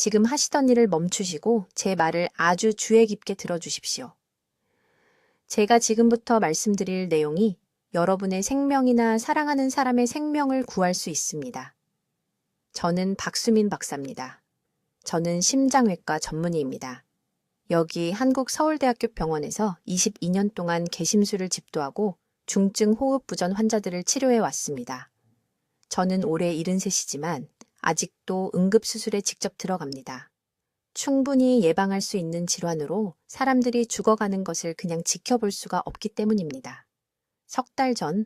지금 하시던 일을 멈추시고 제 말을 아주 주의 깊게 들어주십시오. 제가 지금부터 말씀드릴 내용이 여러분의 생명이나 사랑하는 사람의 생명을 구할 수 있습니다. 저는 박수민 박사입니다. 저는 심장외과 전문의입니다. 여기 한국서울대학교 병원에서 22년 동안 개심술을 집도하고 중증 호흡부전 환자들을 치료해 왔습니다. 저는 올해 73이지만 아직도 응급수술에 직접 들어갑니다. 충분히 예방할 수 있는 질환으로 사람들이 죽어가는 것을 그냥 지켜볼 수가 없기 때문입니다. 석 달 전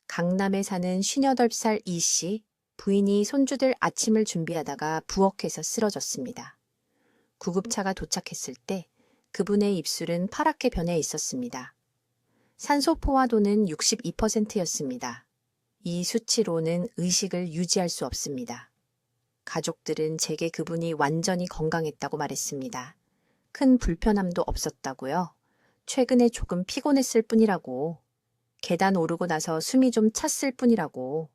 강남에 사는 58살 이 씨, 부인이 손주들 아침을 준비하다가 부엌에서 쓰러졌습니다. 구급차가 도착했을 때 그분의 입술은 파랗게 변해 있었습니다. 산소 포화도는 62%였습니다. 이 수치로는 의식을 유지할 수 없습니다. 가족들은 제게 그분이 완전히 건강했다고 말했습니다. 큰 불편함도 없었다고요. 최근에 조금 피곤했을 뿐이라고. 계단 오르고 나서 숨이 좀 찼을 뿐이라고.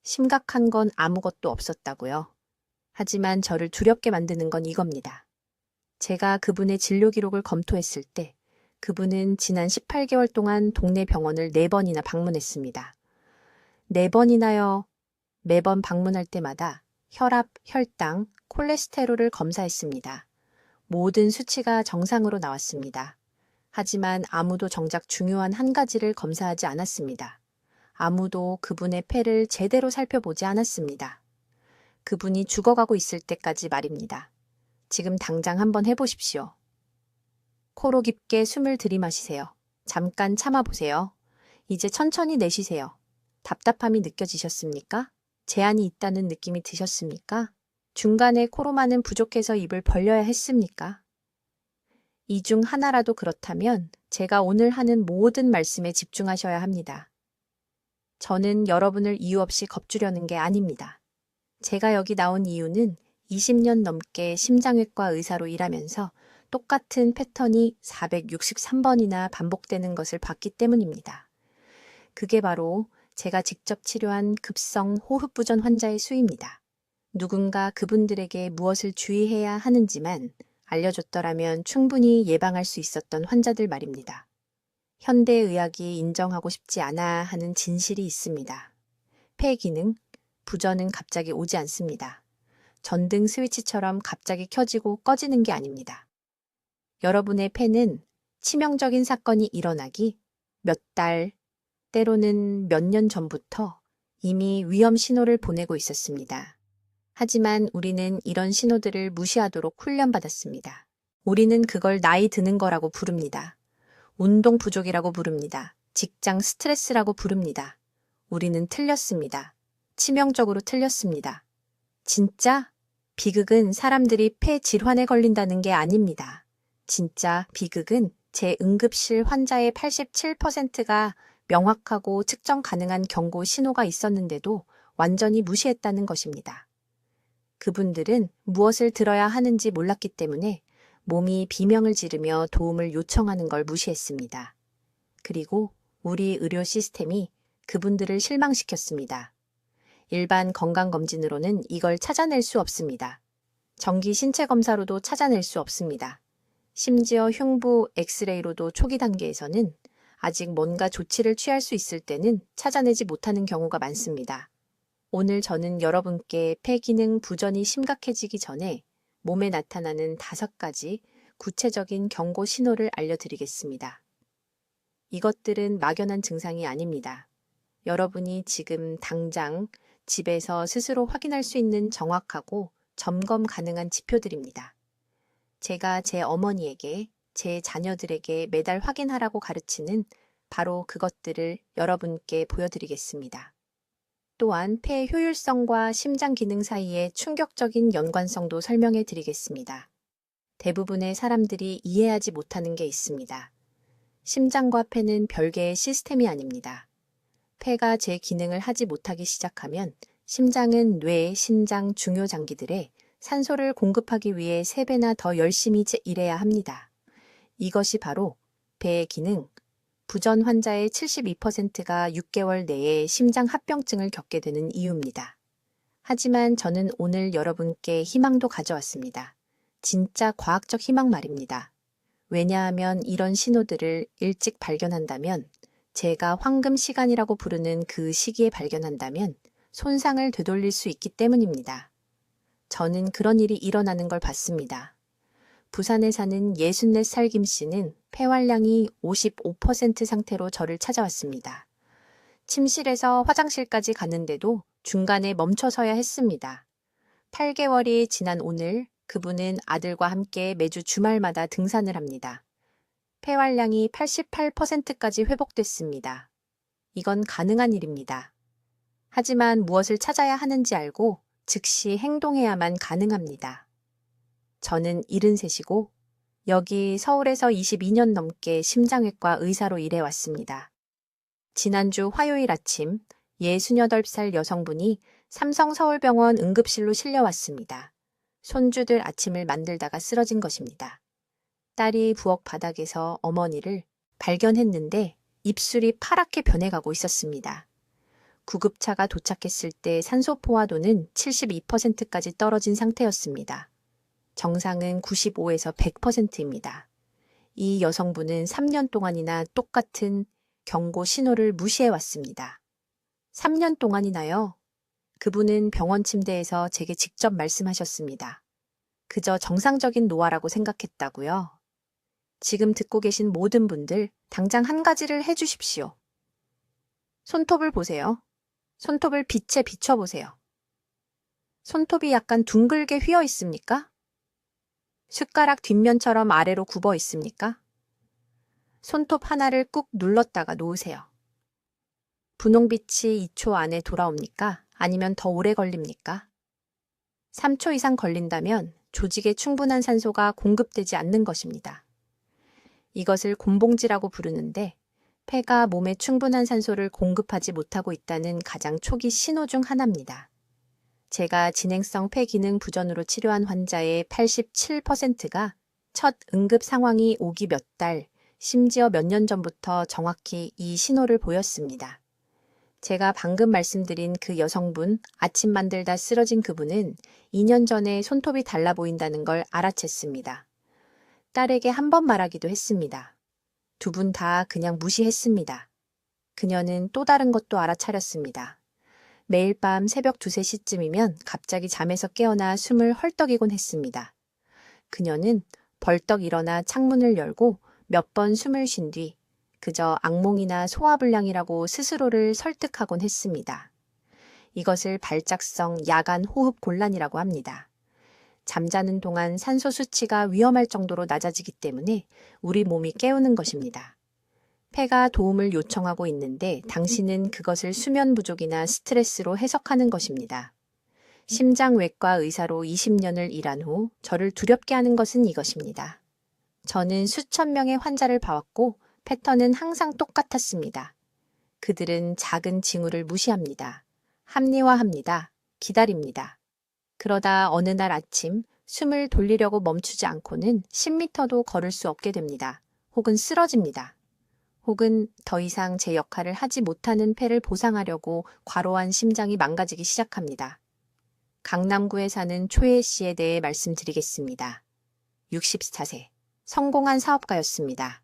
심각한 건 아무것도 없었다고요. 하지만 저를 두렵게 만드는 건 이겁니다. 제가 그분의 진료 기록을 검토했을 때 그분은 지난 18개월 동안 동네 병원을 4번이나 방문했습니다. 4번이나요. 매번 방문할 때마다 혈압, 혈당, 콜레스테롤을 검사했습니다. 모든 수치가 정상으로 나왔습니다. 하지만 아무도 정작 중요한 한 가지를 검사하지 않았습니다. 아무도 그분의 폐를 제대로 살펴보지 않았습니다. 그분이 죽어가고 있을 때까지 말입니다. 지금 당장 한번 해보십시오. 코로 깊게 숨을 들이마시세요. 잠깐 참아보세요. 이제 천천히 내쉬세요. 답답함이 느껴지셨습니까? 제한이 있다는 느낌이 드셨습니까? 중간에 코로만은 부족해서 입을 벌려야 했습니까? 이 중 하나라도 그렇다면 제가 오늘 하는 모든 말씀에 집중하셔야 합니다. 저는 여러분을 이유 없이 겁주려는 게 아닙니다. 제가 여기 나온 이유는 20년 넘게 심장외과 의사로 일하면서 똑같은 패턴이 463번이나 반복되는 것을 봤기 때문입니다. 그게 바로 제가 직접 치료한 급성 호흡부전 환자의 수입니다. 누군가 그분들에게 무엇을 주의해야 하는지만 알려줬더라면 충분히 예방할 수 있었던 환자들 말입니다. 현대의학이 인정하고 싶지 않아 하는 진실이 있습니다. 폐 기능, 부전은 갑자기 오지 않습니다. 전등 스위치처럼 갑자기 켜지고 꺼지는 게 아닙니다. 여러분의 폐는 치명적인 사건이 일어나기 몇 달, 때로는 몇 년 전부터 이미 위험 신호를 보내고 있었습니다. 하지만 우리는 이런 신호들을 무시하도록 훈련받았습니다. 우리는 그걸 나이 드는 거라고 부릅니다. 운동 부족이라고 부릅니다. 직장 스트레스라고 부릅니다. 우리는 틀렸습니다. 치명적으로 틀렸습니다. 진짜 비극은 사람들이 폐 질환에 걸린다는 게 아닙니다. 진짜 비극은 제 응급실 환자의 87%가 명확하고 측정 가능한 경고 신호가 있었는데도 완전히 무시했다는 것입니다. 그분들은 무엇을 들어야 하는지 몰랐기 때문에 몸이 비명을 지르며 도움을 요청하는 걸 무시했습니다. 그리고 우리 의료 시스템이 그분들을 실망시켰습니다. 일반 건강검진으로는 이걸 찾아낼 수 없습니다. 정기 신체 검사로도 찾아낼 수 없습니다. 심지어 흉부 엑스레이로도 초기 단계에서는 아직 뭔가 조치를 취할 수 있을 때는 찾아내지 못하는 경우가 많습니다. 오늘 저는 여러분께 폐 기능 부전이 심각해지기 전에 몸에 나타나는 5가지 구체적인 경고 신호를 알려드리겠습니다. 이것들은 막연한 증상이 아닙니다. 여러분이 지금 당장 집에서 스스로 확인할 수 있는 정확하고 점검 가능한 지표들입니다. 제가 제 어머니에게, 제 자녀들에게 매달 확인하라고 가르치는 바로 그것들을 여러분께 보여드리겠습니다. 또한 폐 효율성과 심장 기능 사이의 충격적인 연관성도 설명해 드리겠습니다. 대부분의 사람들이 이해하지 못하는 게 있습니다. 심장과 폐는 별개의 시스템이 아닙니다. 폐가 제 기능을 하지 못하기 시작하면 심장은 뇌, 신장, 중요 장기들에 산소를 공급하기 위해 3배나 더 열심히 일해야 합니다. 이것이 바로 폐의 기능, 부전 환자의 72%가 6개월 내에 심장 합병증을 겪게 되는 이유입니다. 하지만 저는 오늘 여러분께 희망도 가져왔습니다. 진짜 과학적 희망 말입니다. 왜냐하면 이런 신호들을 일찍 발견한다면, 제가 황금 시간이라고 부르는 그 시기에 발견한다면 손상을 되돌릴 수 있기 때문입니다. 저는 그런 일이 일어나는 걸 봤습니다. 부산에 사는 64살 김 씨는 폐활량이 55% 상태로 저를 찾아왔습니다. 침실에서 화장실까지 가는데도 중간에 멈춰서야 했습니다. 8개월이 지난 오늘 그분은 아들과 함께 매주 주말마다 등산을 합니다. 폐활량이 88%까지 회복됐습니다. 이건 가능한 일입니다. 하지만 무엇을 찾아야 하는지 알고 즉시 행동해야만 가능합니다. 저는 73이고 여기 서울에서 22년 넘게 심장외과 의사로 일해왔습니다. 지난주 화요일 아침 68살 여성분이 삼성서울병원 응급실로 실려왔습니다. 손주들 아침을 만들다가 쓰러진 것입니다. 딸이 부엌 바닥에서 어머니를 발견했는데 입술이 파랗게 변해가고 있었습니다. 구급차가 도착했을 때 산소 포화도는 72%까지 떨어진 상태였습니다. 정상은 95에서 100%입니다. 이 여성분은 3년 동안이나 똑같은 경고 신호를 무시해왔습니다. 3년 동안이나요? 그분은 병원 침대에서 제게 직접 말씀하셨습니다. 그저 정상적인 노화라고 생각했다고요? 지금 듣고 계신 모든 분들 당장 한 가지를 해주십시오. 손톱을 보세요. 손톱을 빛에 비춰보세요. 손톱이 약간 둥글게 휘어 있습니까? 숟가락 뒷면처럼 아래로 굽어 있습니까? 손톱 하나를 꾹 눌렀다가 놓으세요. 분홍빛이 2초 안에 돌아옵니까? 아니면 더 오래 걸립니까? 3초 이상 걸린다면 조직에 충분한 산소가 공급되지 않는 것입니다. 이것을 곤봉지라고 부르는데 폐가 몸에 충분한 산소를 공급하지 못하고 있다는 가장 초기 신호 중 하나입니다. 제가 진행성 폐기능 부전으로 치료한 환자의 87%가 첫 응급 상황이 오기 몇 달, 심지어 몇 년 전부터 정확히 이 신호를 보였습니다. 제가 방금 말씀드린 그 여성분, 아침 만들다 쓰러진 그분은 2년 전에 손톱이 달라 보인다는 걸 알아챘습니다. 딸에게 한 번 말하기도 했습니다. 두 분 다 그냥 무시했습니다. 그녀는 또 다른 것도 알아차렸습니다. 매일 밤 새벽 2, 3시쯤이면 갑자기 잠에서 깨어나 숨을 헐떡이곤 했습니다. 그녀는 벌떡 일어나 창문을 열고 몇 번 숨을 쉰 뒤 그저 악몽이나 소화불량이라고 스스로를 설득하곤 했습니다. 이것을 발작성 야간 호흡 곤란이라고 합니다. 잠자는 동안 산소 수치가 위험할 정도로 낮아지기 때문에 우리 몸이 깨우는 것입니다. 폐가 도움을 요청하고 있는데 당신은 그것을 수면 부족이나 스트레스로 해석하는 것입니다. 심장외과 의사로 20년을 일한 후 저를 두렵게 하는 것은 이것입니다. 저는 수천 명의 환자를 봐왔고 패턴은 항상 똑같았습니다. 그들은 작은 징후를 무시합니다. 합리화합니다. 기다립니다. 그러다 어느 날 아침 숨을 돌리려고 멈추지 않고는 10m도 걸을 수 없게 됩니다. 혹은 쓰러집니다. 혹은 더 이상 제 역할을 하지 못하는 폐를 보상하려고 과로한 심장이 망가지기 시작합니다. 강남구에 사는 초혜 씨에 대해 말씀드리겠습니다. 64세, 성공한 사업가였습니다.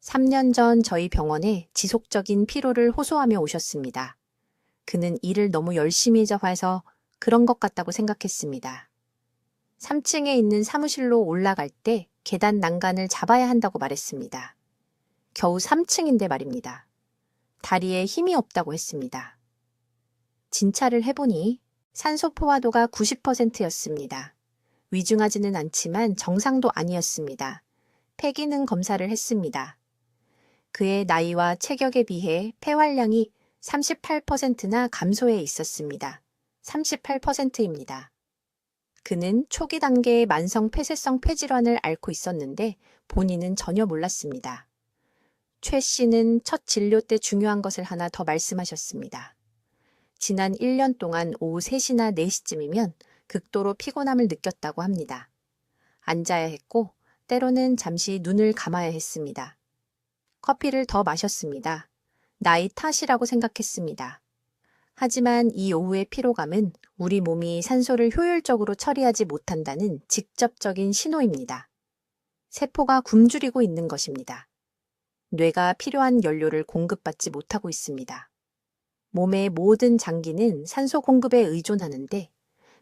3년 전 저희 병원에 지속적인 피로를 호소하며 오셨습니다. 그는 일을 너무 열심히 해서 그런 것 같다고 생각했습니다. 3층에 있는 사무실로 올라갈 때 계단 난간을 잡아야 한다고 말했습니다. 겨우 3층인데 말입니다. 다리에 힘이 없다고 했습니다. 진찰을 해보니 산소 포화도가 90%였습니다. 위중하지는 않지만 정상도 아니었습니다. 폐기능 검사를 했습니다. 그의 나이와 체격에 비해 폐활량이 38%나 감소해 있었습니다. 38%입니다. 그는 초기 단계의 만성 폐쇄성 폐질환을 앓고 있었는데 본인은 전혀 몰랐습니다. 최 씨는 첫 진료 때 중요한 것을 하나 더 말씀하셨습니다. 지난 1년 동안 오후 3시나 4시쯤이면 극도로 피곤함을 느꼈다고 합니다. 앉아야 했고 때로는 잠시 눈을 감아야 했습니다. 커피를 더 마셨습니다. 나이 탓이라고 생각했습니다. 하지만 이 오후의 피로감은 우리 몸이 산소를 효율적으로 처리하지 못한다는 직접적인 신호입니다. 세포가 굶주리고 있는 것입니다. 뇌가 필요한 연료를 공급받지 못하고 있습니다. 몸의 모든 장기는 산소 공급에 의존하는데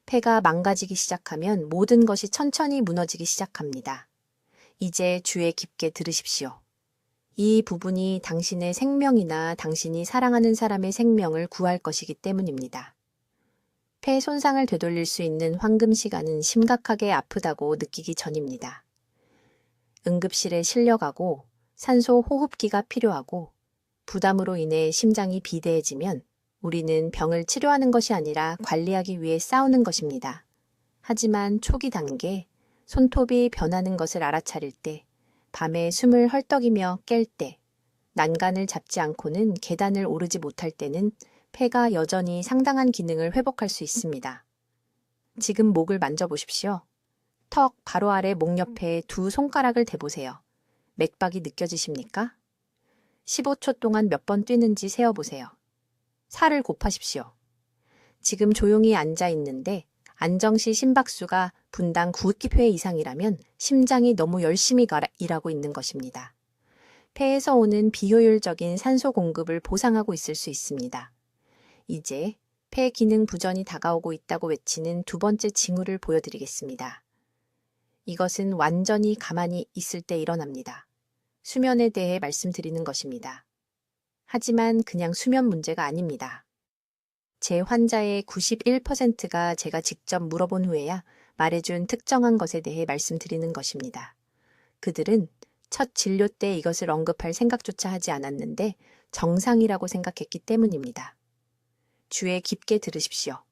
폐가 망가지기 시작하면 모든 것이 천천히 무너지기 시작합니다. 이제 주의 깊게 들으십시오. 이 부분이 당신의 생명이나 당신이 사랑하는 사람의 생명을 구할 것이기 때문입니다. 폐 손상을 되돌릴 수 있는 황금 시간은 심각하게 아프다고 느끼기 전입니다. 응급실에 실려가고 산소 호흡기가 필요하고 부담으로 인해 심장이 비대해지면 우리는 병을 치료하는 것이 아니라 관리하기 위해 싸우는 것입니다. 하지만 초기 단계, 손톱이 변하는 것을 알아차릴 때, 밤에 숨을 헐떡이며 깰 때, 난간을 잡지 않고는 계단을 오르지 못할 때는 폐가 여전히 상당한 기능을 회복할 수 있습니다. 지금 목을 만져보십시오. 턱 바로 아래 목 옆에 두 손가락을 대보세요. 맥박이 느껴지십니까? 15초 동안 몇 번 뛰는지 세어보세요. 살을 곱하십시오. 지금 조용히 앉아 있는데 안정시 심박수가 분당 9회 이상이라면 심장이 너무 열심히 일하고 있는 것입니다. 폐에서 오는 비효율적인 산소 공급을 보상하고 있을 수 있습니다. 이제 폐 기능 부전이 다가오고 있다고 외치는 두 번째 징후를 보여드리겠습니다. 이것은 완전히 가만히 있을 때 일어납니다. 수면에 대해 말씀드리는 것입니다. 하지만 그냥 수면 문제가 아닙니다. 제 환자의 91%가 제가 직접 물어본 후에야 말해준 특정한 것에 대해 말씀드리는 것입니다. 그들은 첫 진료 때 이것을 언급할 생각조차 하지 않았는데 정상이라고 생각했기 때문입니다. 주의 깊게 들으십시오.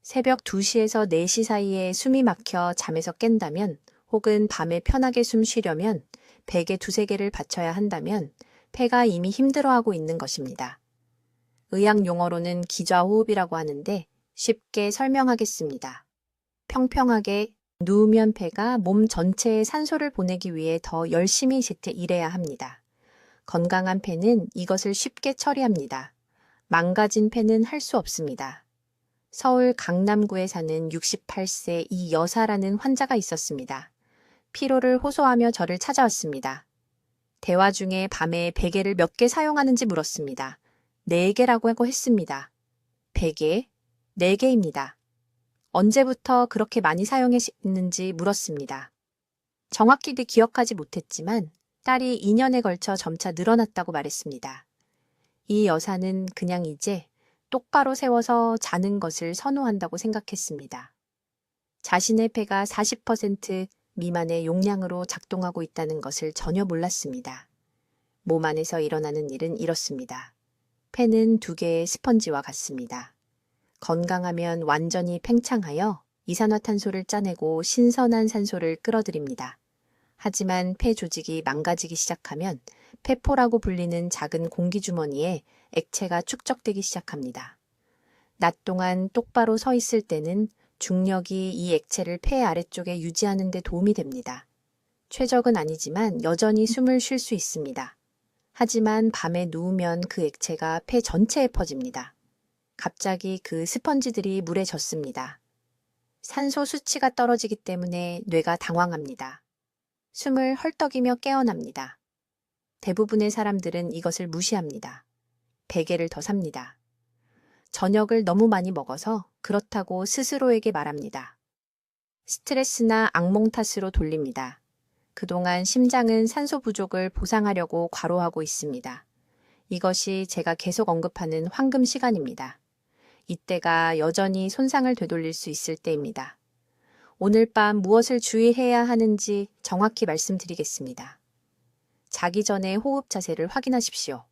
새벽 2시에서 4시 사이에 숨이 막혀 잠에서 깬다면 혹은 밤에 편하게 숨 쉬려면 베개 2-3개를 받쳐야 한다면 폐가 이미 힘들어하고 있는 것입니다. 의학 용어로는 기좌호흡이라고 하는데 쉽게 설명하겠습니다. 평평하게 누우면 폐가 몸 전체에 산소를 보내기 위해 더 열심히 일해야 합니다. 건강한 폐는 이것을 쉽게 처리합니다. 망가진 폐는 할 수 없습니다. 서울 강남구에 사는 68세 이 여사라는 환자가 있었습니다. 피로를 호소하며 저를 찾아왔습니다. 대화 중에 밤에 베개를 몇 개 사용하는지 물었습니다. 4개라고 했습니다. 베개? 4개입니다. 언제부터 그렇게 많이 사용했는지 물었습니다. 정확히 기억하지 못했지만 딸이 2년에 걸쳐 점차 늘어났다고 말했습니다. 이 여사는 그냥 이제 똑바로 세워서 자는 것을 선호한다고 생각했습니다. 자신의 폐가 40% 미만의 용량으로 작동하고 있다는 것을 전혀 몰랐습니다. 몸 안에서 일어나는 일은 이렇습니다. 폐는 2개의 스펀지와 같습니다. 건강하면 완전히 팽창하여 이산화탄소를 짜내고 신선한 산소를 끌어들입니다. 하지만 폐 조직이 망가지기 시작하면 폐포라고 불리는 작은 공기주머니에 액체가 축적되기 시작합니다. 낮 동안 똑바로 서 있을 때는 중력이 이 액체를 폐 아래쪽에 유지하는 데 도움이 됩니다. 최적은 아니지만 여전히 숨을 쉴 수 있습니다. 하지만 밤에 누우면 그 액체가 폐 전체에 퍼집니다. 갑자기 그 스펀지들이 물에 젖습니다. 산소 수치가 떨어지기 때문에 뇌가 당황합니다. 숨을 헐떡이며 깨어납니다. 대부분의 사람들은 이것을 무시합니다. 베개를 더 삽니다. 저녁을 너무 많이 먹어서 그렇다고 스스로에게 말합니다. 스트레스나 악몽 탓으로 돌립니다. 그동안 심장은 산소 부족을 보상하려고 과로하고 있습니다. 이것이 제가 계속 언급하는 황금 시간입니다. 이때가 여전히 손상을 되돌릴 수 있을 때입니다. 오늘 밤 무엇을 주의해야 하는지 정확히 말씀드리겠습니다. 자기 전에 호흡 자세를 확인하십시오.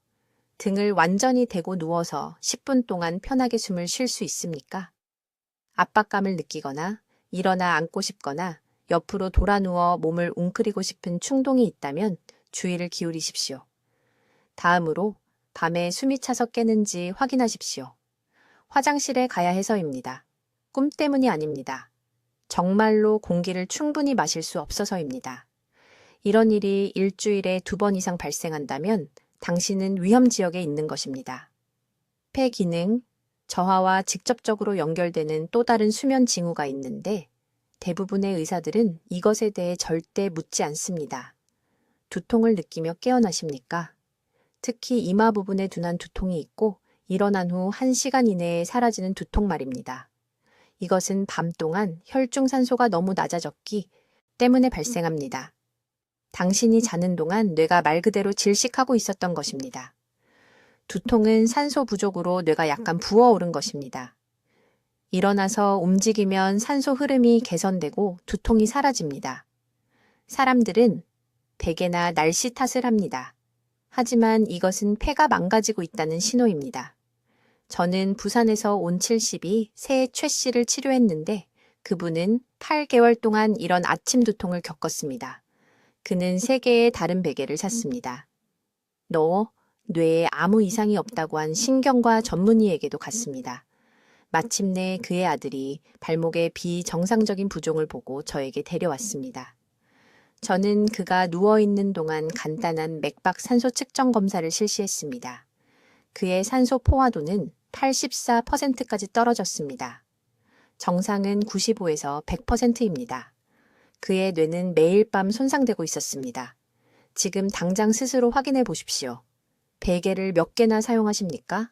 등을 완전히 대고 누워서 10분 동안 편하게 숨을 쉴 수 있습니까? 압박감을 느끼거나 일어나 앉고 싶거나 옆으로 돌아 누워 몸을 웅크리고 싶은 충동이 있다면 주의를 기울이십시오. 다음으로 밤에 숨이 차서 깨는지 확인하십시오. 화장실에 가야 해서입니다. 꿈 때문이 아닙니다. 정말로 공기를 충분히 마실 수 없어서입니다. 이런 일이 일주일에 2번 이상 발생한다면 당신은 위험 지역에 있는 것입니다. 폐 기능, 저하와 직접적으로 연결되는 또 다른 수면 징후가 있는데 대부분의 의사들은 이것에 대해 절대 묻지 않습니다. 두통을 느끼며 깨어나십니까? 특히 이마 부분에 둔한 두통이 있고 일어난 후 1시간 이내에 사라지는 두통 말입니다. 이것은 밤 동안 혈중산소가 너무 낮아졌기 때문에 발생합니다. 당신이 자는 동안 뇌가 말 그대로 질식하고 있었던 것입니다. 두통은 산소 부족으로 뇌가 약간 부어오른 것입니다. 일어나서 움직이면 산소 흐름이 개선되고 두통이 사라집니다. 사람들은 베개나 날씨 탓을 합니다. 하지만 이것은 폐가 망가지고 있다는 신호입니다. 저는 부산에서 온 70이 새 최 씨를 치료했는데 그분은 8개월 동안 이런 아침 두통을 겪었습니다. 그는 3개의 다른 베개를 샀습니다. 너 뇌에 아무 이상이 없다고 한 신경과 전문의에게도 갔습니다. 마침내 그의 아들이 발목에 비정상적인 부종을 보고 저에게 데려왔습니다. 저는 그가 누워있는 동안 간단한 맥박 산소 측정 검사를 실시했습니다. 그의 산소 포화도는 84%까지 떨어졌습니다. 정상은 95에서 100%입니다. 그의 뇌는 매일 밤 손상되고 있었습니다. 지금 당장 스스로 확인해 보십시오. 베개를 몇 개나 사용하십니까?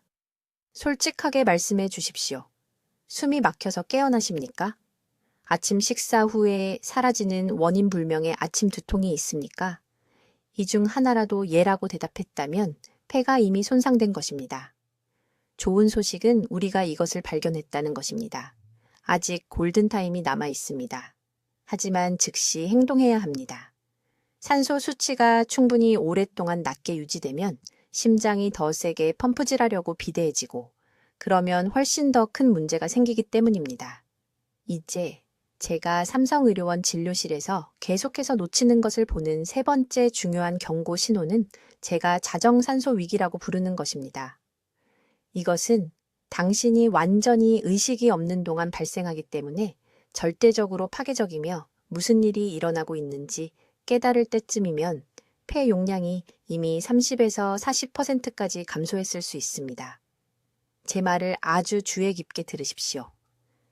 솔직하게 말씀해 주십시오. 숨이 막혀서 깨어나십니까? 아침 식사 후에 사라지는 원인 불명의 아침 두통이 있습니까? 이 중 하나라도 예라고 대답했다면 폐가 이미 손상된 것입니다. 좋은 소식은 우리가 이것을 발견했다는 것입니다. 아직 골든타임이 남아 있습니다. 하지만 즉시 행동해야 합니다. 산소 수치가 충분히 오랫동안 낮게 유지되면 심장이 더 세게 펌프질하려고 비대해지고 그러면 훨씬 더 큰 문제가 생기기 때문입니다. 이제 제가 삼성의료원 진료실에서 계속해서 놓치는 것을 보는 3번째 중요한 경고 신호는 제가 자정산소 위기라고 부르는 것입니다. 이것은 당신이 완전히 의식이 없는 동안 발생하기 때문에 절대적으로 파괴적이며 무슨 일이 일어나고 있는지 깨달을 때쯤이면 폐 용량이 이미 30에서 40%까지 감소했을 수 있습니다. 제 말을 아주 주의 깊게 들으십시오.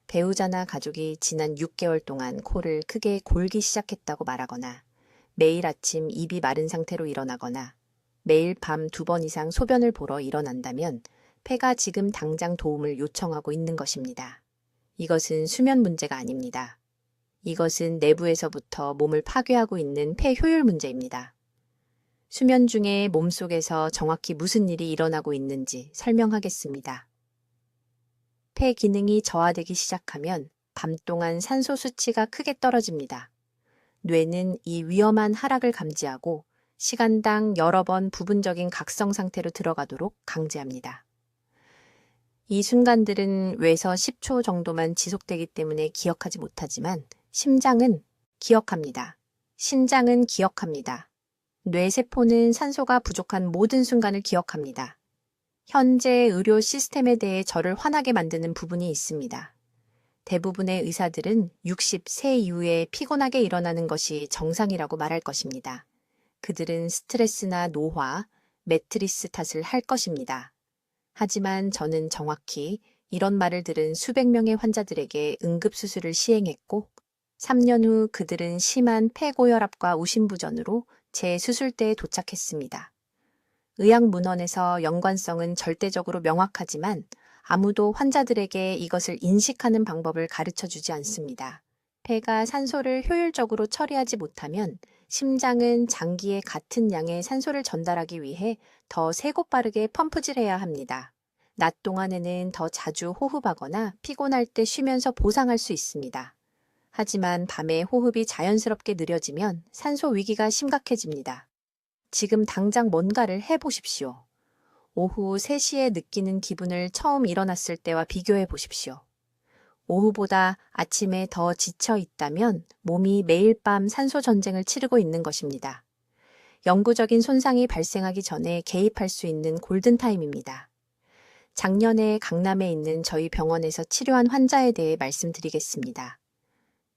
배우자나 가족이 지난 6개월 동안 코를 크게 골기 시작했다고 말하거나 매일 아침 입이 마른 상태로 일어나거나 매일 밤 2번 이상 소변을 보러 일어난다면 폐가 지금 당장 도움을 요청하고 있는 것입니다. 이것은 수면 문제가 아닙니다. 이것은 내부에서부터 몸을 파괴하고 있는 폐 효율 문제입니다. 수면 중에 몸속에서 정확히 무슨 일이 일어나고 있는지 설명하겠습니다. 폐 기능이 저하되기 시작하면 밤 동안 산소 수치가 크게 떨어집니다. 뇌는 이 위험한 하락을 감지하고 시간당 여러 번 부분적인 각성 상태로 들어가도록 강제합니다. 이 순간들은 외서 10초 정도만 지속되기 때문에 기억하지 못하지만 심장은 기억합니다. 신장은 기억합니다. 뇌세포는 산소가 부족한 모든 순간을 기억합니다. 현재 의료 시스템에 대해 저를 화나게 만드는 부분이 있습니다. 대부분의 의사들은 60세 이후에 피곤하게 일어나는 것이 정상이라고 말할 것입니다. 그들은 스트레스나 노화, 매트리스 탓을 할 것입니다. 하지만 저는 정확히 이런 말을 들은 수백 명의 환자들에게 응급수술을 시행했고 3년 후 그들은 심한 폐고혈압과 우심부전으로 제 수술대에 도착했습니다. 의학문헌에서 연관성은 절대적으로 명확하지만 아무도 환자들에게 이것을 인식하는 방법을 가르쳐주지 않습니다. 폐가 산소를 효율적으로 처리하지 못하면 심장은 장기에 같은 양의 산소를 전달하기 위해 더 세고 빠르게 펌프질해야 합니다. 낮 동안에는 더 자주 호흡하거나 피곤할 때 쉬면서 보상할 수 있습니다. 하지만 밤에 호흡이 자연스럽게 느려지면 산소 위기가 심각해집니다. 지금 당장 뭔가를 해보십시오. 오후 3시에 느끼는 기분을 처음 일어났을 때와 비교해 보십시오. 오후보다 아침에 더 지쳐 있다면 몸이 매일 밤 산소 전쟁을 치르고 있는 것입니다. 영구적인 손상이 발생하기 전에 개입할 수 있는 골든타임입니다. 작년에 강남에 있는 저희 병원에서 치료한 환자에 대해 말씀드리겠습니다.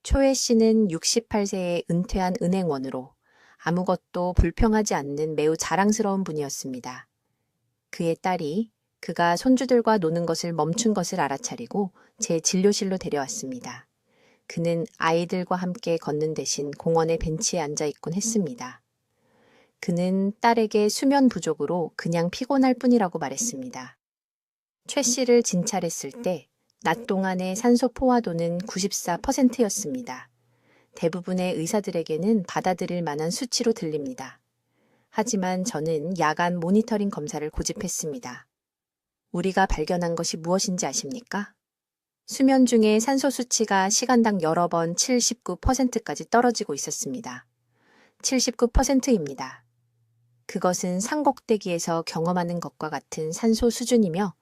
초혜 씨는 68세에 은퇴한 은행원으로 아무것도 불평하지 않는 매우 자랑스러운 분이었습니다. 그의 딸이 그가 손주들과 노는 것을 멈춘 것을 알아차리고 제 진료실로 데려왔습니다. 그는 아이들과 함께 걷는 대신 공원의 벤치에 앉아 있곤 했습니다. 그는 딸에게 수면 부족으로 그냥 피곤할 뿐이라고 말했습니다. 최 씨를 진찰했을 때 낮 동안의 산소 포화도는 94%였습니다. 대부분의 의사들에게는 받아들일 만한 수치로 들립니다. 하지만 저는 야간 모니터링 검사를 고집했습니다. 우리가 발견한 것이 무엇인지 아십니까? 수면 중에 산소 수치가 시간당 여러 번 79%까지 떨어지고 있었습니다. 79%입니다. 그것은 산꼭대기에서 경험하는 것과 같은 산소 수준이며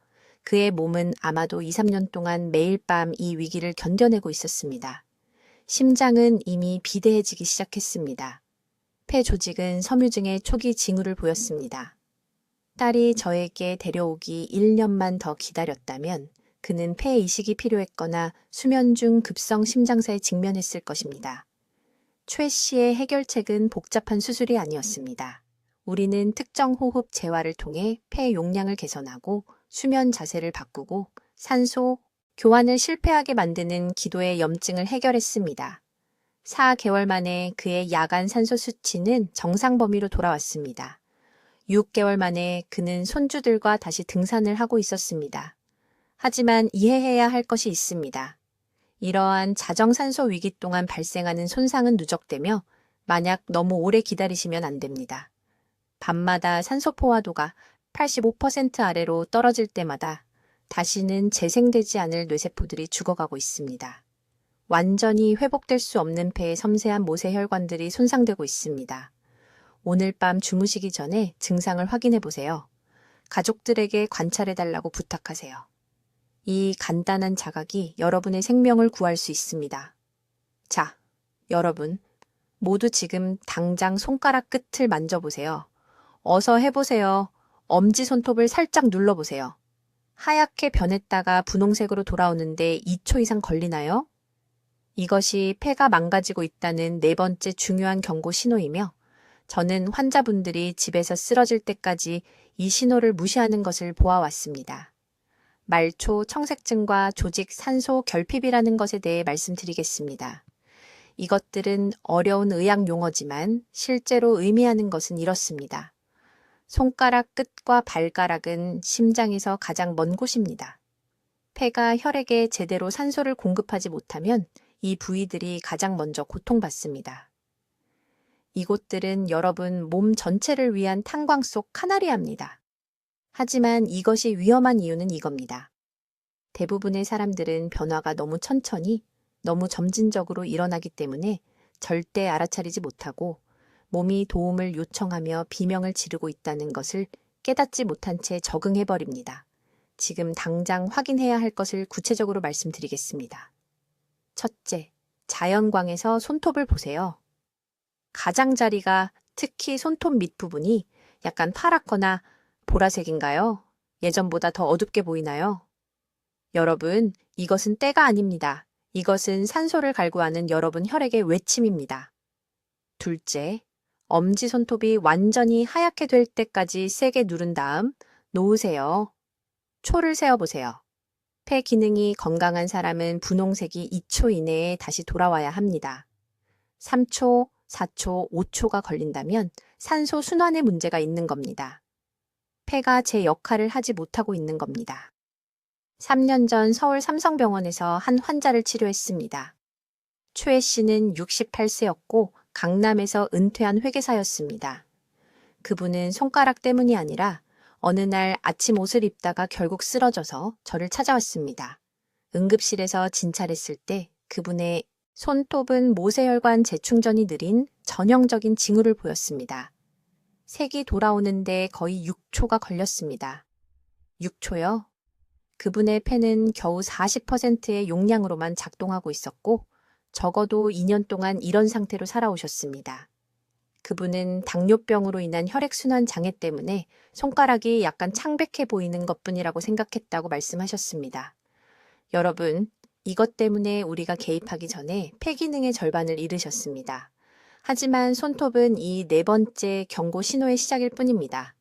그의 몸은 아마도 2, 3년 동안 매일 밤 이 위기를 견뎌내고 있었습니다. 심장은 이미 비대해지기 시작했습니다. 폐 조직은 섬유증의 초기 징후를 보였습니다. 딸이 저에게 데려오기 1년만 더 기다렸다면 그는 폐 이식이 필요했거나 수면 중 급성 심장사에 직면했을 것입니다. 최 씨의 해결책은 복잡한 수술이 아니었습니다. 우리는 특정 호흡 재활을 통해 폐 용량을 개선하고 수면 자세를 바꾸고 산소 교환을 실패하게 만드는 기도의 염증을 해결했습니다. 4개월 만에 그의 야간 산소 수치는 정상 범위로 돌아왔습니다. 6개월 만에 그는 손주들과 다시 등산을 하고 있었습니다. 하지만 이해해야 할 것이 있습니다. 이러한 자정산소 위기 동안 발생하는 손상은 누적되며 만약 너무 오래 기다리시면 안 됩니다. 밤마다 산소 포화도가 85% 아래로 떨어질 때마다 다시는 재생되지 않을 뇌세포들이 죽어가고 있습니다. 완전히 회복될 수 없는 폐의 섬세한 모세혈관들이 손상되고 있습니다. 오늘 밤 주무시기 전에 증상을 확인해 보세요. 가족들에게 관찰해달라고 부탁하세요. 이 간단한 자각이 여러분의 생명을 구할 수 있습니다. 자, 여러분, 모두 지금 당장 손가락 끝을 만져보세요. 어서 해보세요. 엄지손톱을 살짝 눌러보세요. 하얗게 변했다가 분홍색으로 돌아오는데 2초 이상 걸리나요? 이것이 폐가 망가지고 있다는 네 번째 중요한 경고 신호이며 저는 환자분들이 집에서 쓰러질 때까지 이 신호를 무시하는 것을 보아왔습니다. 말초 청색증과 조직 산소 결핍이라는 것에 대해 말씀드리겠습니다. 이것들은 어려운 의학 용어지만 실제로 의미하는 것은 이렇습니다. 손가락 끝과 발가락은 심장에서 가장 먼 곳입니다. 폐가 혈액에 제대로 산소를 공급하지 못하면 이 부위들이 가장 먼저 고통받습니다. 이곳들은 여러분 몸 전체를 위한 탄광 속 카나리아입니다. 하지만 이것이 위험한 이유는 이겁니다. 대부분의 사람들은 변화가 너무 천천히, 너무 점진적으로 일어나기 때문에 절대 알아차리지 못하고 몸이 도움을 요청하며 비명을 지르고 있다는 것을 깨닫지 못한 채 적응해버립니다. 지금 당장 확인해야 할 것을 구체적으로 말씀드리겠습니다. 첫째, 자연광에서 손톱을 보세요. 가장자리가 특히 손톱 밑부분이 약간 파랗거나 보라색인가요? 예전보다 더 어둡게 보이나요? 여러분, 이것은 때가 아닙니다. 이것은 산소를 갈구하는 여러분 혈액의 외침입니다. 둘째, 엄지손톱이 완전히 하얗게 될 때까지 세게 누른 다음 놓으세요. 초를 세어보세요. 폐 기능이 건강한 사람은 분홍색이 2초 이내에 다시 돌아와야 합니다. 3초, 4초, 5초가 걸린다면 산소 순환에 문제가 있는 겁니다. 폐가 제 역할을 하지 못하고 있는 겁니다. 3년 전 서울 삼성병원에서 한 환자를 치료했습니다. 최 씨는 68세였고 강남에서 은퇴한 회계사였습니다. 그분은 손가락 때문이 아니라 어느 날 아침 옷을 입다가 결국 쓰러져서 저를 찾아왔습니다. 응급실에서 진찰했을 때 그분의 손톱은 모세혈관 재충전이 느린 전형적인 징후를 보였습니다. 색이 돌아오는데 거의 6초가 걸렸습니다. 6초요? 그분의 폐는 겨우 40%의 용량으로만 작동하고 있었고 적어도 2년 동안 이런 상태로 살아오셨습니다. 그분은 당뇨병으로 인한 혈액순환 장애 때문에 손가락이 약간 창백해 보이는 것뿐이라고 생각했다고 말씀하셨습니다. 여러분, 이것 때문에 우리가 개입하기 전에 폐 기능의 절반을 잃으셨습니다. 하지만 손톱은 이 네 번째 경고 신호의 시작일 뿐입니다.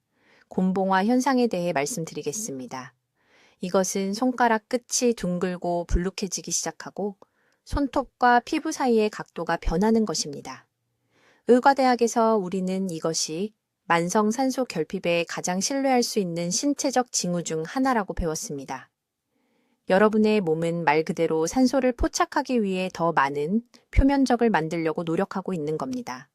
곤봉화 현상에 대해 말씀드리겠습니다. 이것은 손가락 끝이 둥글고 불룩해지기 시작하고 손톱과 피부 사이의 각도가 변하는 것입니다. 의과대학에서 우리는 이것이 만성 산소 결핍에 가장 신뢰할 수 있는 신체적 징후 중 하나라고 배웠습니다. 여러분의 몸은 말 그대로 산소를 포착하기 위해 더 많은 표면적을 만들려고 노력하고 있는 겁니다.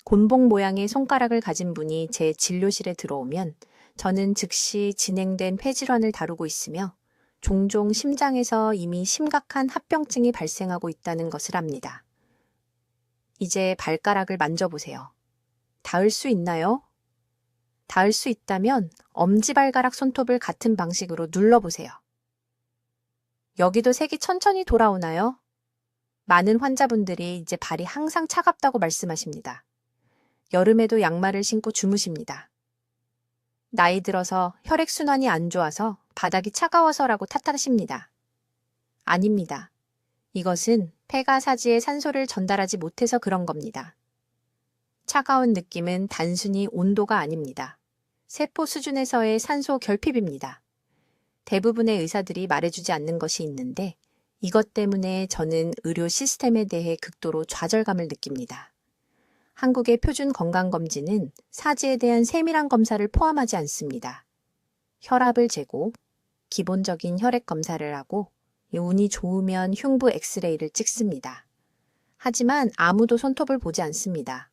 곤봉 모양의 손가락을 가진 분이 제 진료실에 들어오면 저는 즉시 진행된 폐질환을 다루고 있으며 종종 심장에서 이미 심각한 합병증이 발생하고 있다는 것을 압니다. 이제 발가락을 만져보세요. 닿을 수 있나요? 닿을 수 있다면 엄지발가락 손톱을 같은 방식으로 눌러보세요. 여기도 색이 천천히 돌아오나요? 많은 환자분들이 이제 발이 항상 차갑다고 말씀하십니다. 여름에도 양말을 신고 주무십니다. 나이 들어서 혈액순환이 안 좋아서 바닥이 차가워서라고 탓하십니다. 아닙니다. 이것은 폐가 사지에 산소를 전달하지 못해서 그런 겁니다. 차가운 느낌은 단순히 온도가 아닙니다. 세포 수준에서의 산소 결핍입니다. 대부분의 의사들이 말해주지 않는 것이 있는데 이것 때문에 저는 의료 시스템에 대해 극도로 좌절감을 느낍니다. 한국의 표준 건강검진은 사지에 대한 세밀한 검사를 포함하지 않습니다. 혈압을 재고 기본적인 혈액 검사를 하고 운이 좋으면 흉부 엑스레이를 찍습니다. 하지만 아무도 손톱을 보지 않습니다.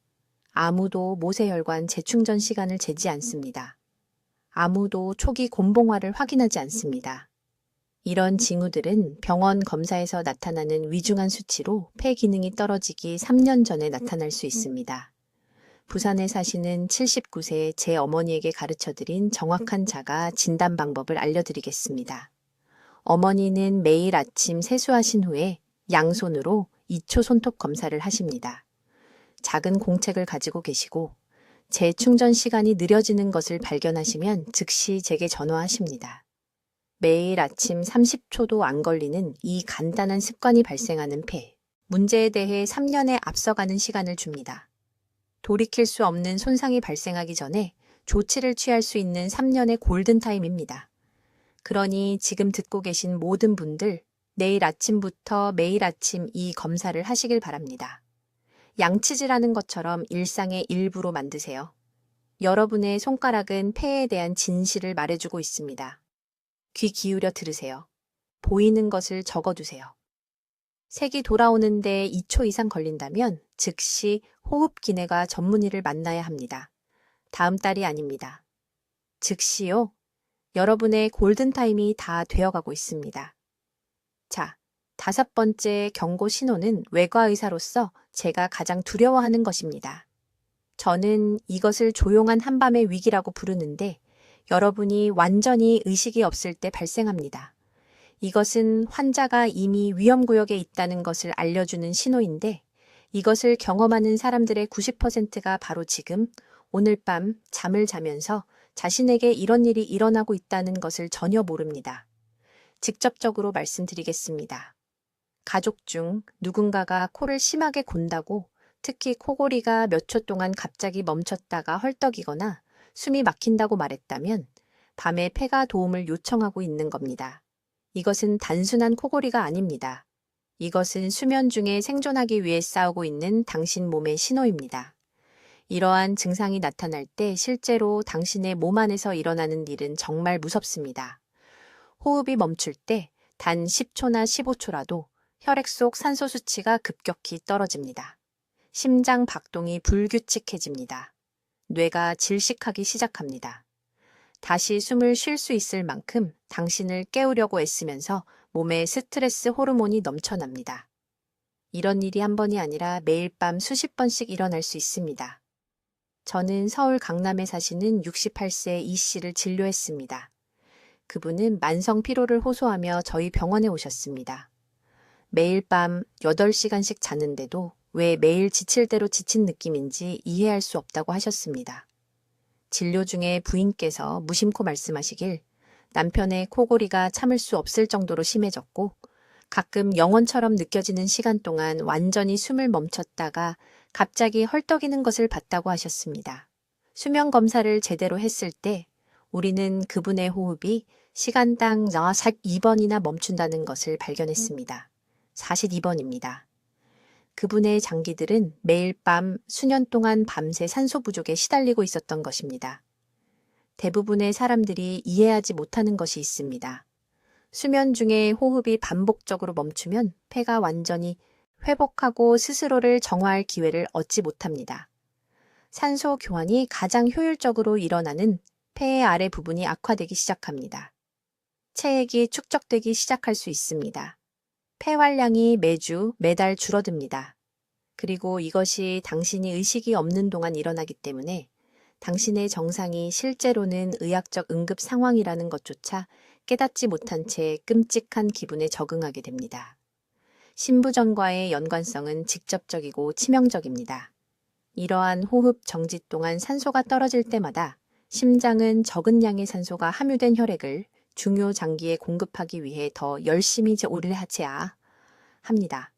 아무도 모세혈관 재충전 시간을 재지 않습니다. 아무도 초기 곤봉화를 확인하지 않습니다. 이런 징후들은 병원 검사에서 나타나는 위중한 수치로 폐 기능이 떨어지기 3년 전에 나타날 수 있습니다. 부산에 사시는 79세 제 어머니에게 가르쳐드린 정확한 자가 진단 방법을 알려드리겠습니다. 어머니는 매일 아침 세수하신 후에 양손으로 2초 손톱 검사를 하십니다. 작은 공책을 가지고 계시고 재충전 시간이 느려지는 것을 발견하시면 즉시 제게 전화하십니다. 매일 아침 30초도 안 걸리는 이 간단한 습관이 발생하는 폐, 문제에 대해 3년에 앞서가는 시간을 줍니다. 돌이킬 수 없는 손상이 발생하기 전에 조치를 취할 수 있는 3년의 골든타임입니다. 그러니 지금 듣고 계신 모든 분들, 내일 아침부터 매일 아침 이 검사를 하시길 바랍니다. 양치질하는 것처럼 일상의 일부로 만드세요. 여러분의 손가락은 폐에 대한 진실을 말해주고 있습니다. 귀 기울여 들으세요. 보이는 것을 적어두세요. 색이 돌아오는데 2초 이상 걸린다면 즉시 호흡기내과 전문의를 만나야 합니다. 다음 달이 아닙니다. 즉시요. 여러분의 골든타임이 다 되어가고 있습니다. 자, 5번째 경고 신호는 외과의사로서 제가 가장 두려워하는 것입니다. 저는 이것을 조용한 한밤의 위기라고 부르는데 여러분이 완전히 의식이 없을 때 발생합니다. 이것은 환자가 이미 위험구역에 있다는 것을 알려주는 신호인데 이것을 경험하는 사람들의 90%가 바로 지금 오늘 밤 잠을 자면서 자신에게 이런 일이 일어나고 있다는 것을 전혀 모릅니다. 직접적으로 말씀드리겠습니다. 가족 중 누군가가 코를 심하게 곤다고 특히 코골이가 몇 초 동안 갑자기 멈췄다가 헐떡이거나 숨이 막힌다고 말했다면 밤에 폐가 도움을 요청하고 있는 겁니다. 이것은 단순한 코골이가 아닙니다. 이것은 수면 중에 생존하기 위해 싸우고 있는 당신 몸의 신호입니다. 이러한 증상이 나타날 때 실제로 당신의 몸 안에서 일어나는 일은 정말 무섭습니다. 호흡이 멈출 때 단 10초나 15초라도 혈액 속 산소 수치가 급격히 떨어집니다. 심장 박동이 불규칙해집니다. 뇌가 질식하기 시작합니다. 다시 숨을 쉴 수 있을 만큼 당신을 깨우려고 애쓰면서 몸에 스트레스 호르몬이 넘쳐납니다. 이런 일이 한 번이 아니라 매일 밤 수십 번씩 일어날 수 있습니다. 저는 서울 강남에 사시는 68세 이 씨를 진료했습니다. 그분은 만성 피로를 호소하며 저희 병원에 오셨습니다. 매일 밤 8시간씩 자는데도 왜 매일 지칠 대로 지친 느낌인지 이해할 수 없다고 하셨습니다. 진료 중에 부인께서 무심코 말씀하시길 남편의 코골이가 참을 수 없을 정도로 심해졌고 가끔 영원처럼 느껴지는 시간 동안 완전히 숨을 멈췄다가 갑자기 헐떡이는 것을 봤다고 하셨습니다. 수면 검사를 제대로 했을 때 우리는 그분의 호흡이 시간당 42번이나 멈춘다는 것을 발견했습니다. 42번입니다. 그분의 장기들은 매일 밤 수년 동안 밤새 산소 부족에 시달리고 있었던 것입니다. 대부분의 사람들이 이해하지 못하는 것이 있습니다. 수면 중에 호흡이 반복적으로 멈추면 폐가 완전히 회복하고 스스로를 정화할 기회를 얻지 못합니다. 산소 교환이 가장 효율적으로 일어나는 폐의 아래 부분이 악화되기 시작합니다. 체액이 축적되기 시작할 수 있습니다. 폐활량이 매달 줄어듭니다. 그리고 이것이 당신이 의식이 없는 동안 일어나기 때문에 당신의 정상이 실제로는 의학적 응급 상황이라는 것조차 깨닫지 못한 채 끔찍한 기분에 적응하게 됩니다. 심부전과의 연관성은 직접적이고 치명적입니다. 이러한 호흡 정지 동안 산소가 떨어질 때마다 심장은 적은 양의 산소가 함유된 혈액을 중요 장기에 공급하기 위해 더 열심히 오래하지야 합니다.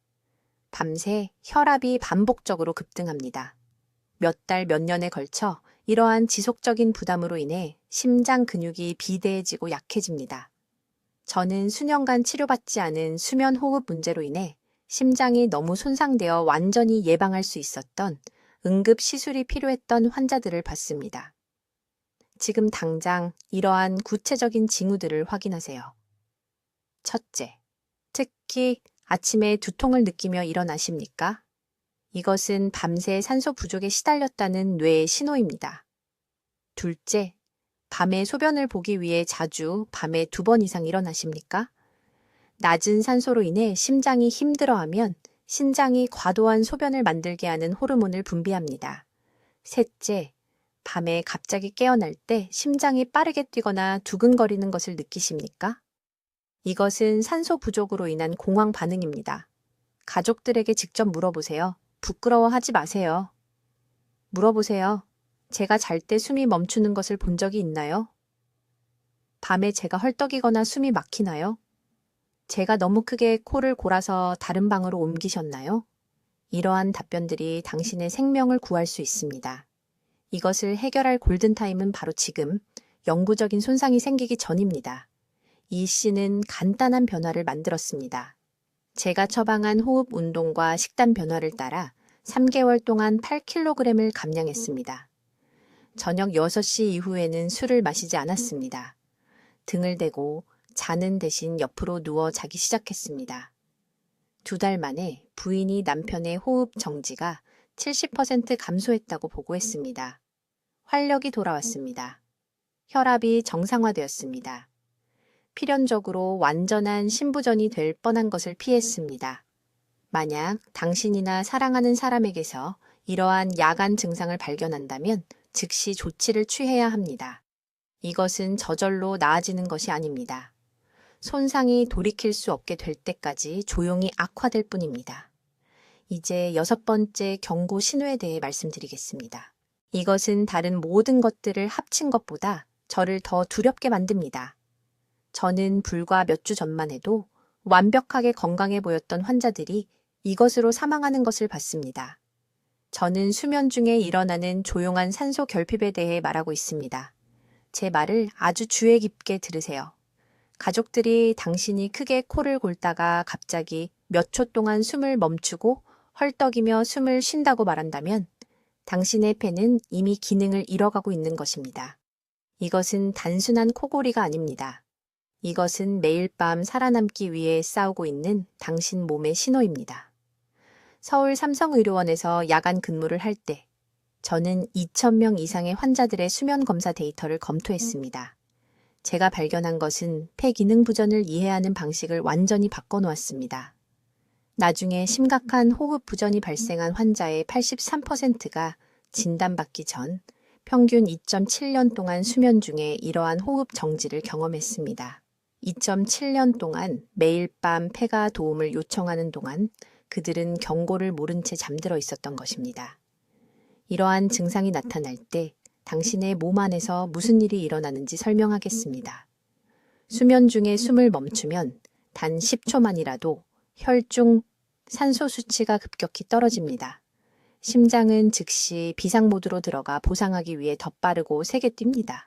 밤새 혈압이 반복적으로 급등합니다. 몇 달, 몇 년에 걸쳐 이러한 지속적인 부담으로 인해 심장 근육이 비대해지고 약해집니다. 저는 수년간 치료받지 않은 수면 호흡 문제로 인해 심장이 너무 손상되어 완전히 예방할 수 있었던 응급 시술이 필요했던 환자들을 봤습니다. 지금 당장 이러한 구체적인 징후들을 확인하세요. 첫째, 특히 아침에 두통을 느끼며 일어나십니까? 이것은 밤새 산소 부족에 시달렸다는 뇌의 신호입니다. 둘째, 밤에 소변을 보기 위해 자주 밤에 2번 이상 일어나십니까? 낮은 산소로 인해 심장이 힘들어하면 신장이 과도한 소변을 만들게 하는 호르몬을 분비합니다. 셋째, 밤에 갑자기 깨어날 때 심장이 빠르게 뛰거나 두근거리는 것을 느끼십니까? 이것은 산소 부족으로 인한 공황 반응입니다. 가족들에게 직접 물어보세요. 부끄러워하지 마세요. 물어보세요. 제가 잘 때 숨이 멈추는 것을 본 적이 있나요? 밤에 제가 헐떡이거나 숨이 막히나요? 제가 너무 크게 코를 골아서 다른 방으로 옮기셨나요? 이러한 답변들이 당신의 생명을 구할 수 있습니다. 이것을 해결할 골든타임은 바로 지금, 영구적인 손상이 생기기 전입니다. 이 씨는 간단한 변화를 만들었습니다. 제가 처방한 호흡 운동과 식단 변화를 따라 3개월 동안 8kg을 감량했습니다. 저녁 6시 이후에는 술을 마시지 않았습니다. 등을 대고 자는 대신 옆으로 누워 자기 시작했습니다. 2달 만에 부인이 남편의 호흡 정지가 70% 감소했다고 보고했습니다. 활력이 돌아왔습니다. 혈압이 정상화되었습니다. 필연적으로 완전한 심부전이 될 뻔한 것을 피했습니다. 만약 당신이나 사랑하는 사람에게서 이러한 야간 증상을 발견한다면 즉시 조치를 취해야 합니다. 이것은 저절로 나아지는 것이 아닙니다. 손상이 돌이킬 수 없게 될 때까지 조용히 악화될 뿐입니다. 이제 6번째 경고 신호에 대해 말씀드리겠습니다. 이것은 다른 모든 것들을 합친 것보다 저를 더 두렵게 만듭니다. 저는 불과 몇 주 전만 해도 완벽하게 건강해 보였던 환자들이 이것으로 사망하는 것을 봤습니다. 저는 수면 중에 일어나는 조용한 산소 결핍에 대해 말하고 있습니다. 제 말을 아주 주의 깊게 들으세요. 가족들이 당신이 크게 코를 골다가 갑자기 몇 초 동안 숨을 멈추고 헐떡이며 숨을 쉰다고 말한다면 당신의 폐는 이미 기능을 잃어가고 있는 것입니다. 이것은 단순한 코골이가 아닙니다. 이것은 매일 밤 살아남기 위해 싸우고 있는 당신 몸의 신호입니다. 서울 삼성의료원에서 야간 근무를 할 때 저는 2,000명 이상의 환자들의 수면 검사 데이터를 검토했습니다. 제가 발견한 것은 폐 기능 부전을 이해하는 방식을 완전히 바꿔놓았습니다. 나중에 심각한 호흡 부전이 발생한 환자의 83%가 진단받기 전 평균 2.7년 동안 수면 중에 이러한 호흡 정지를 경험했습니다. 2.7년 동안 매일 밤 폐가 도움을 요청하는 동안 그들은 경고를 모른 채 잠들어 있었던 것입니다. 이러한 증상이 나타날 때 당신의 몸 안에서 무슨 일이 일어나는지 설명하겠습니다. 수면 중에 숨을 멈추면 단 10초만이라도 혈중 산소 수치가 급격히 떨어집니다. 심장은 즉시 비상 모드로 들어가 보상하기 위해 더 빠르고 세게 뜁니다.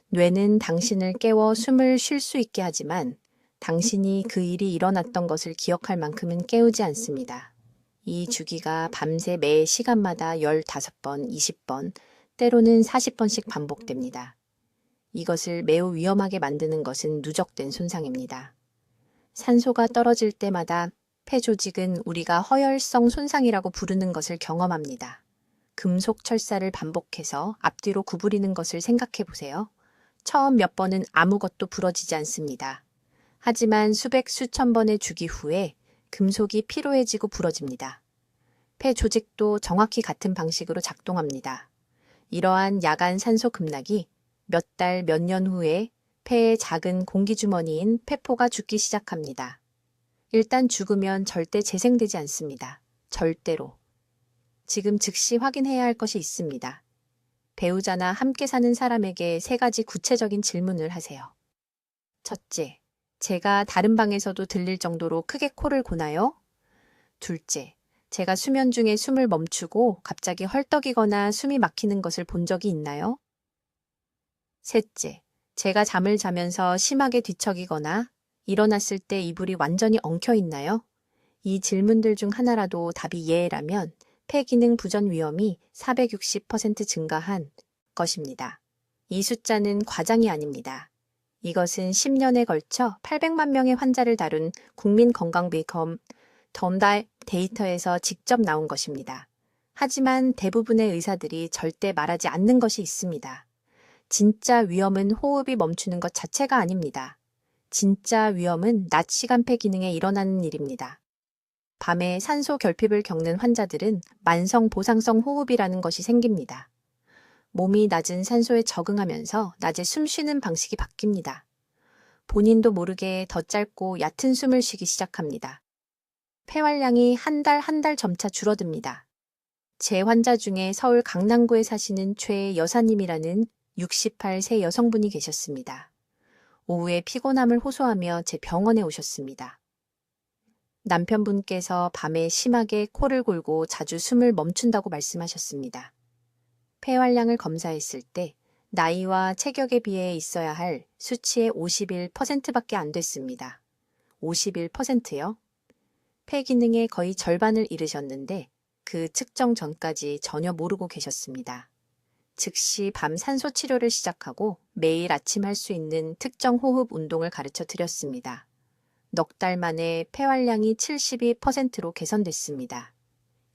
뇌는 당신을 깨워 숨을 쉴 수 있게 하지만 당신이 그 일이 일어났던 것을 기억할 만큼은 깨우지 않습니다. 이 주기가 밤새 매 시간마다 15번, 20번, 때로는 40번씩 반복됩니다. 이것을 매우 위험하게 만드는 것은 누적된 손상입니다. 산소가 떨어질 때마다 폐 조직은 우리가 허혈성 손상이라고 부르는 것을 경험합니다. 금속 철사를 반복해서 앞뒤로 구부리는 것을 생각해 보세요. 처음 몇 번은 아무것도 부러지지 않습니다. 하지만 수백 수천 번의 주기 후에 금속이 피로해지고 부러집니다. 폐 조직도 정확히 같은 방식으로 작동합니다. 이러한 야간 산소 급락이 몇 달, 몇 년 후에 폐의 작은 공기주머니인 폐포가 죽기 시작합니다. 일단 죽으면 절대 재생되지 않습니다. 절대로. 지금 즉시 확인해야 할 것이 있습니다. 배우자나 함께 사는 사람에게 3가지 구체적인 질문을 하세요. 첫째, 제가 다른 방에서도 들릴 정도로 크게 코를 고나요? 둘째, 제가 수면 중에 숨을 멈추고 갑자기 헐떡이거나 숨이 막히는 것을 본 적이 있나요? 셋째, 제가 잠을 자면서 심하게 뒤척이거나 일어났을 때 이불이 완전히 엉켜 있나요? 이 질문들 중 하나라도 답이 예라면 폐 기능 부전 위험이 460% 증가한 것입니다. 이 숫자는 과장이 아닙니다. 이것은 10년에 걸쳐 800만 명의 환자를 다룬 국민건강비검 덤달 데이터에서 직접 나온 것입니다. 하지만 대부분의 의사들이 절대 말하지 않는 것이 있습니다. 진짜 위험은 호흡이 멈추는 것 자체가 아닙니다. 진짜 위험은 낮 시간 폐 기능에 일어나는 일입니다. 밤에 산소 결핍을 겪는 환자들은 만성 보상성 호흡이라는 것이 생깁니다. 몸이 낮은 산소에 적응하면서 낮에 숨 쉬는 방식이 바뀝니다. 본인도 모르게 더 짧고 얕은 숨을 쉬기 시작합니다. 폐활량이 한 달 점차 줄어듭니다. 제 환자 중에 서울 강남구에 사시는 최 여사님이라는 68세 여성분이 계셨습니다. 오후에 피곤함을 호소하며 제 병원에 오셨습니다. 남편분께서 밤에 심하게 코를 골고 자주 숨을 멈춘다고 말씀하셨습니다. 폐활량을 검사했을 때 나이와 체격에 비해 있어야 할 수치의 51%밖에 안 됐습니다. 51%요? 폐 기능의 거의 절반을 잃으셨는데 그 측정 전까지 전혀 모르고 계셨습니다. 즉시 밤 산소 치료를 시작하고 매일 아침 할 수 있는 특정 호흡 운동을 가르쳐 드렸습니다. 넉 달 만에 폐활량이 72%로 개선됐습니다.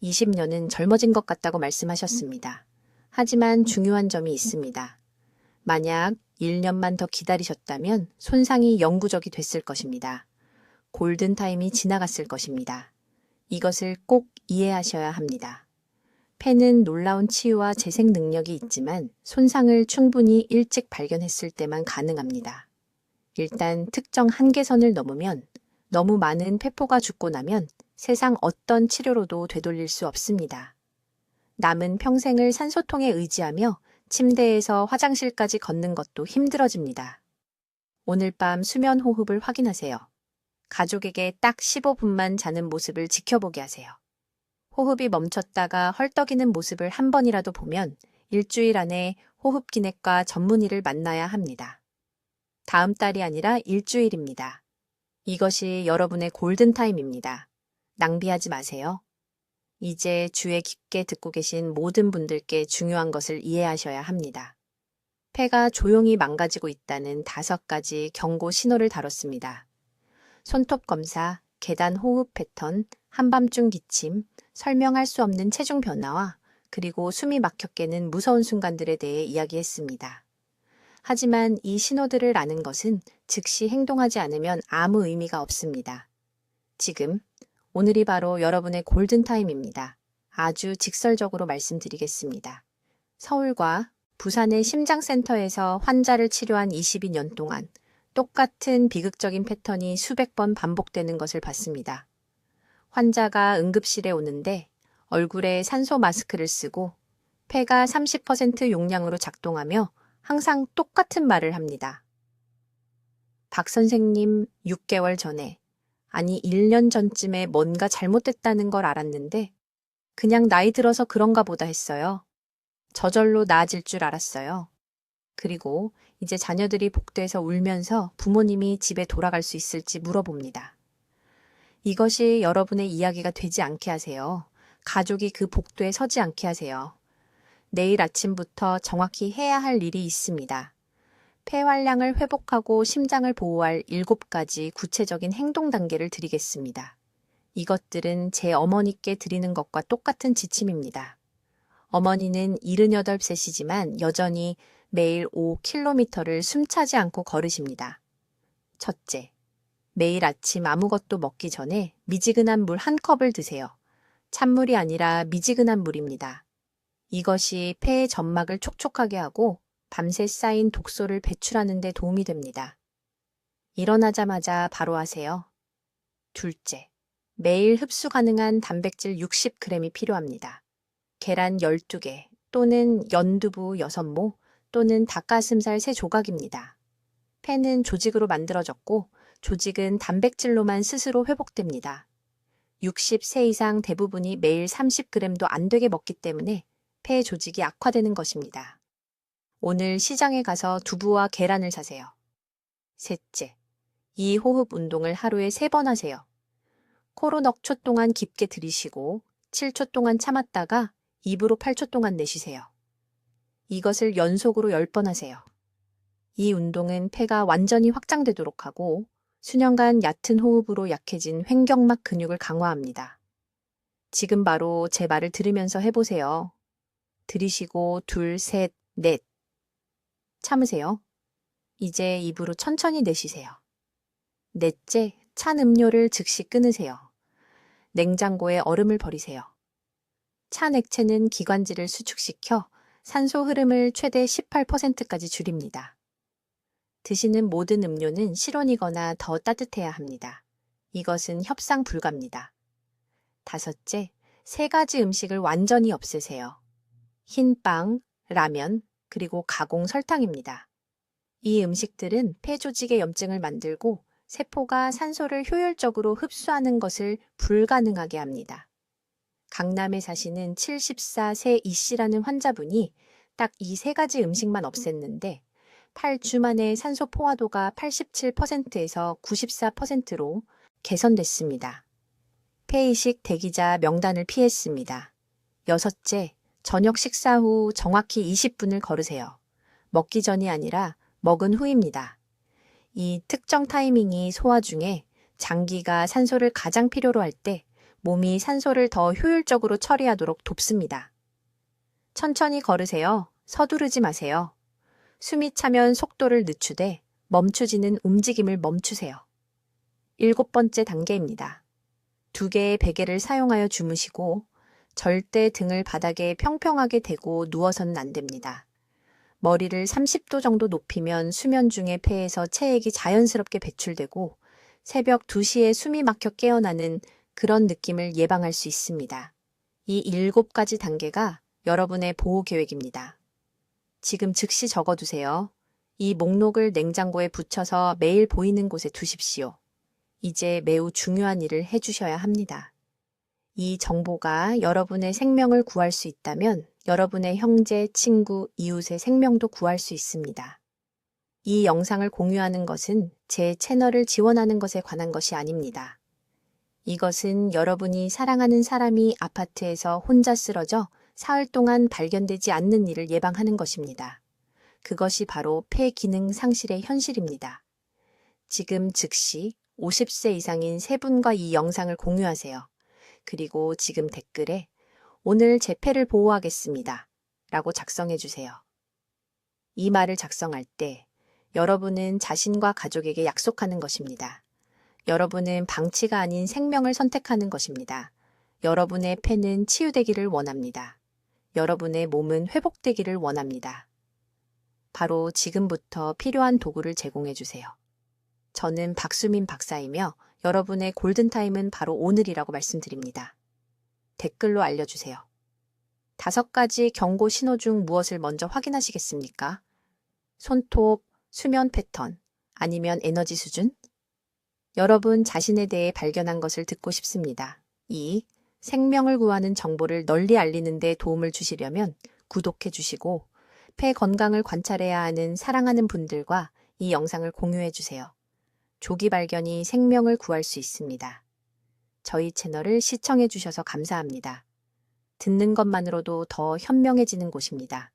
20년은 젊어진 것 같다고 말씀하셨습니다. 하지만 중요한 점이 있습니다. 만약 1년만 더 기다리셨다면 손상이 영구적이 됐을 것입니다. 골든타임이 지나갔을 것입니다. 이것을 꼭 이해하셔야 합니다. 폐는 놀라운 치유와 재생 능력이 있지만 손상을 충분히 일찍 발견했을 때만 가능합니다. 일단 특정 한계선을 넘으면 너무 많은 폐포가 죽고 나면 세상 어떤 치료로도 되돌릴 수 없습니다. 남은 평생을 산소통에 의지하며 침대에서 화장실까지 걷는 것도 힘들어집니다. 오늘 밤 수면 호흡을 확인하세요. 가족에게 딱 15분만 자는 모습을 지켜보게 하세요. 호흡이 멈췄다가 헐떡이는 모습을 한 번이라도 보면 일주일 안에 호흡기내과 전문의를 만나야 합니다. 다음 달이 아니라 일주일입니다. 이것이 여러분의 골든타임입니다. 낭비하지 마세요. 이제 주에 깊게 듣고 계신 모든 분들께 중요한 것을 이해하셔야 합니다. 폐가 조용히 망가지고 있다는 5가지 경고 신호를 다뤘습니다. 손톱 검사, 계단 호흡 패턴, 한밤중 기침, 설명할 수 없는 체중 변화와 그리고 숨이 막혀 깨는 무서운 순간들에 대해 이야기했습니다. 하지만 이 신호들을 아는 것은 즉시 행동하지 않으면 아무 의미가 없습니다. 지금, 오늘이 바로 여러분의 골든타임입니다. 아주 직설적으로 말씀드리겠습니다. 서울과 부산의 심장센터에서 환자를 치료한 22년 동안 똑같은 비극적인 패턴이 수백 번 반복되는 것을 봤습니다. 환자가 응급실에 오는데 얼굴에 산소 마스크를 쓰고 폐가 30% 용량으로 작동하며 항상 똑같은 말을 합니다. 박 선생님, 6개월 전에, 아니 1년 전쯤에 뭔가 잘못됐다는 걸 알았는데 그냥 나이 들어서 그런가 보다 했어요. 저절로 나아질 줄 알았어요. 그리고 이제 자녀들이 복도에서 울면서 부모님이 집에 돌아갈 수 있을지 물어봅니다. 이것이 여러분의 이야기가 되지 않게 하세요. 가족이 그 복도에 서지 않게 하세요. 내일 아침부터 정확히 해야 할 일이 있습니다. 폐활량을 회복하고 심장을 보호할 7가지 구체적인 행동 단계를 드리겠습니다. 이것들은 제 어머니께 드리는 것과 똑같은 지침입니다. 어머니는 78세시지만 여전히 매일 5km를 숨차지 않고 걸으십니다. 첫째, 매일 아침 아무것도 먹기 전에 미지근한 물 1컵을 드세요. 찬물이 아니라 미지근한 물입니다. 이것이 폐의 점막을 촉촉하게 하고 밤새 쌓인 독소를 배출하는 데 도움이 됩니다. 일어나자마자 바로 하세요. 둘째, 매일 흡수 가능한 단백질 60g이 필요합니다. 계란 12개 또는 연두부 6모 또는 닭가슴살 3조각입니다. 폐는 조직으로 만들어졌고 조직은 단백질로만 스스로 회복됩니다. 60세 이상 대부분이 매일 30g도 안 되게 먹기 때문에 폐 조직이 악화되는 것입니다. 오늘 시장에 가서 두부와 계란을 사세요. 셋째, 이 호흡 운동을 하루에 3번 하세요. 코로 넉 초 동안 깊게 들이쉬고 7초 동안 참았다가 입으로 8초 동안 내쉬세요. 이것을 연속으로 10번 하세요. 이 운동은 폐가 완전히 확장되도록 하고 수년간 얕은 호흡으로 약해진 횡격막 근육을 강화합니다. 지금 바로 제 말을 들으면서 해보세요. 들이쉬고 2, 셋, 넷. 참으세요. 이제 입으로 천천히 내쉬세요. 넷째, 찬 음료를 즉시 끊으세요. 냉장고에 얼음을 버리세요. 찬 액체는 기관지를 수축시켜 산소 흐름을 최대 18%까지 줄입니다. 드시는 모든 음료는 실온이거나 더 따뜻해야 합니다. 이것은 협상 불가입니다. 다섯째, 3가지 음식을 완전히 없애세요. 흰빵, 라면, 그리고 가공 설탕입니다. 이 음식들은 폐 조직의 염증을 만들고 세포가 산소를 효율적으로 흡수하는 것을 불가능하게 합니다. 강남에 사시는 74세 이씨라는 환자분이 딱 이 3가지 음식만 없앴는데 8주 만에 산소 포화도가 87%에서 94%로 개선됐습니다. 폐이식 대기자 명단을 피했습니다. 여섯째, 저녁 식사 후 정확히 20분을 걸으세요. 먹기 전이 아니라 먹은 후입니다. 이 특정 타이밍이 소화 중에 장기가 산소를 가장 필요로 할 때 몸이 산소를 더 효율적으로 처리하도록 돕습니다. 천천히 걸으세요. 서두르지 마세요. 숨이 차면 속도를 늦추되 멈추지는 움직임을 멈추세요. 7번째 단계입니다. 2개의 베개를 사용하여 주무시고 절대 등을 바닥에 평평하게 대고 누워서는 안 됩니다. 머리를 30도 정도 높이면 수면 중에 폐에서 체액이 자연스럽게 배출되고 새벽 2시에 숨이 막혀 깨어나는 그런 느낌을 예방할 수 있습니다. 이 7가지 단계가 여러분의 보호 계획입니다. 지금 즉시 적어두세요. 이 목록을 냉장고에 붙여서 매일 보이는 곳에 두십시오. 이제 매우 중요한 일을 해주셔야 합니다. 이 정보가 여러분의 생명을 구할 수 있다면 여러분의 형제, 친구, 이웃의 생명도 구할 수 있습니다. 이 영상을 공유하는 것은 제 채널을 지원하는 것에 관한 것이 아닙니다. 이것은 여러분이 사랑하는 사람이 아파트에서 혼자 쓰러져 사흘 동안 발견되지 않는 일을 예방하는 것입니다. 그것이 바로 폐 기능 상실의 현실입니다. 지금 즉시 50세 이상인 3분과 이 영상을 공유하세요. 그리고 지금 댓글에 오늘 제 폐를 보호하겠습니다. 라고 작성해 주세요. 이 말을 작성할 때 여러분은 자신과 가족에게 약속하는 것입니다. 여러분은 방치가 아닌 생명을 선택하는 것입니다. 여러분의 폐는 치유되기를 원합니다. 여러분의 몸은 회복되기를 원합니다. 바로 지금부터 필요한 도구를 제공해 주세요. 저는 박수민 박사이며 여러분의 골든타임은 바로 오늘이라고 말씀드립니다. 댓글로 알려주세요. 5가지 경고 신호 중 무엇을 먼저 확인하시겠습니까? 손톱, 수면 패턴, 아니면 에너지 수준? 여러분 자신에 대해 발견한 것을 듣고 싶습니다. 2. 생명을 구하는 정보를 널리 알리는 데 도움을 주시려면 구독해 주시고 폐 건강을 관찰해야 하는 사랑하는 분들과 이 영상을 공유해 주세요. 조기 발견이 생명을 구할 수 있습니다. 저희 채널을 시청해 주셔서 감사합니다. 듣는 것만으로도 더 현명해지는 곳입니다.